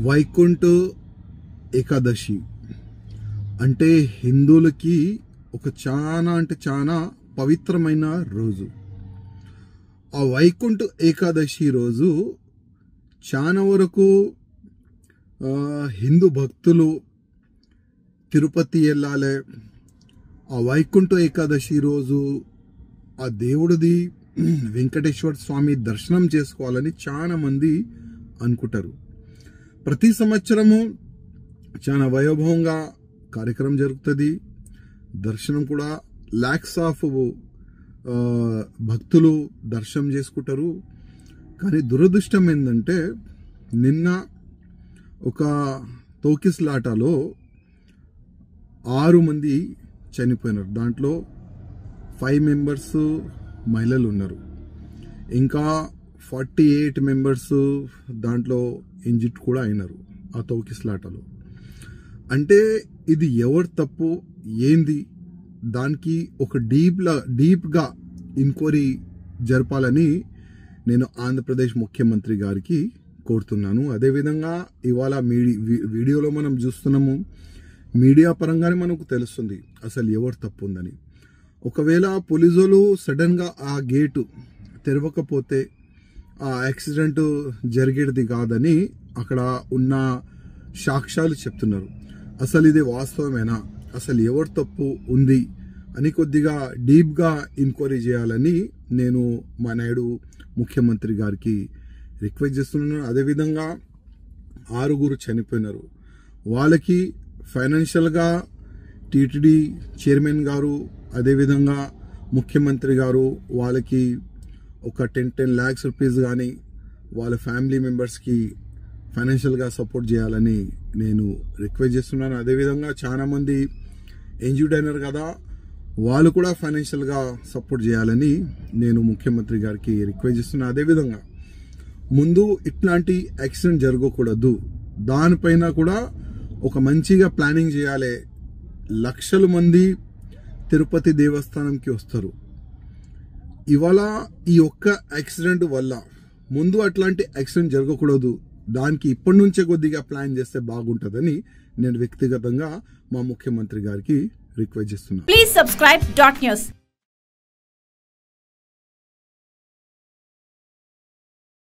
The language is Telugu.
వైకుంఠ ఏకాదశి అంటే హిందువులకి ఒక చాలా పవిత్రమైన రోజు. ఆ వైకుంఠ ఏకాదశి రోజు చాలా వరకు హిందూ భక్తులు తిరుపతి వెళ్ళాలి. ఆ వైకుంఠ ఏకాదశి రోజు ఆ దేవుడిది వెంకటేశ్వర స్వామి దర్శనం చేసుకోవాలని చాలా మంది అనుకుంటారు. ప్రతి సంవత్సరము చాలా వైభవంగా కార్యక్రమం జరుగుతుంది. దర్శనం కూడా లాక్స్ ఆఫ్ భక్తులు దర్శనం చేసుకుంటారు. కానీ దురదృష్టం ఏంటంటే నిన్న ఒక తోకిస్లాటలో 6 మంది చనిపోయినారు. దాంట్లో 5 మెంబర్స్ మహిళలు ఉన్నారు. ఇంకా 48 మెంబర్స్ దాంట్లో ఇంజిట్ కూడా అయినారు ఆ తోకిస్లాటలో. అంటే ఇది ఎవరు తప్పు ఏంది, దానికి ఒక డీప్గా ఎంక్వైరీ జరపాలని నేను ఆంధ్రప్రదేశ్ ముఖ్యమంత్రి గారికి కోరుతున్నాను. అదేవిధంగా ఇవాళ వీడియోలో మనం చూస్తున్నాము, మీడియా పరంగానే మనకు తెలుస్తుంది అసలు ఎవరు తప్పు ఉందని. ఒకవేళ పోలీసులు సడన్గా ఆ గేటు తెరవకపోతే ఆ యాక్సిడెంట్ జరిగేది కాదని అక్కడ ఉన్న సాక్ష్యాలు చెప్తున్నారు. అసలు ఇది వాస్తవమేనా, అసలు ఎవరు తప్పు ఉంది అని కొద్దిగా డీప్గా ఎంక్వైరీ చేయాలని నేను మా నాయుడు ముఖ్యమంత్రి గారికి రిక్వెస్ట్ చేస్తున్నాను. అదేవిధంగా 6 చనిపోయినారు. వాళ్ళకి ఫైనాన్షియల్గా టీటీడీ చైర్మన్ గారు అదేవిధంగా ముఖ్యమంత్రి గారు వాళ్ళకి ఒక 10 lakhs రూపీస్ కానీ వాళ్ళ ఫ్యామిలీ మెంబర్స్కి ఫైనాన్షియల్గా సపోర్ట్ చేయాలని నేను రిక్వెస్ట్ చేస్తున్నాను. అదేవిధంగా చాలామంది ఇంజ్యూర్డ్ అయినారు కదా, వాళ్ళు కూడా ఫైనాన్షియల్గా సపోర్ట్ చేయాలని నేను ముఖ్యమంత్రి గారికి రిక్వెస్ట్ చేస్తున్నాను. అదేవిధంగా ముందు ఇట్లాంటి యాక్సిడెంట్ జరగకూడదు, దానిపైన కూడా ఒక మంచిగా ప్లానింగ్ చేయాలి. లక్షల మంది తిరుపతి దేవస్థానంకి వస్తారు. ఇవాళ ఈ ఒక్క యాక్సిడెంట్ వల్ల ముందు అట్లాంటి యాక్సిడెంట్ జరగకూడదు, దానికి ఇప్పటి నుంచే కొద్దిగా ప్లాన్ చేస్తే బాగుంటుందని నేను వ్యక్తిగతంగా మా ముఖ్యమంత్రి గారికి రిక్వెస్ట్ చేస్తున్నాను. Please subscribe .news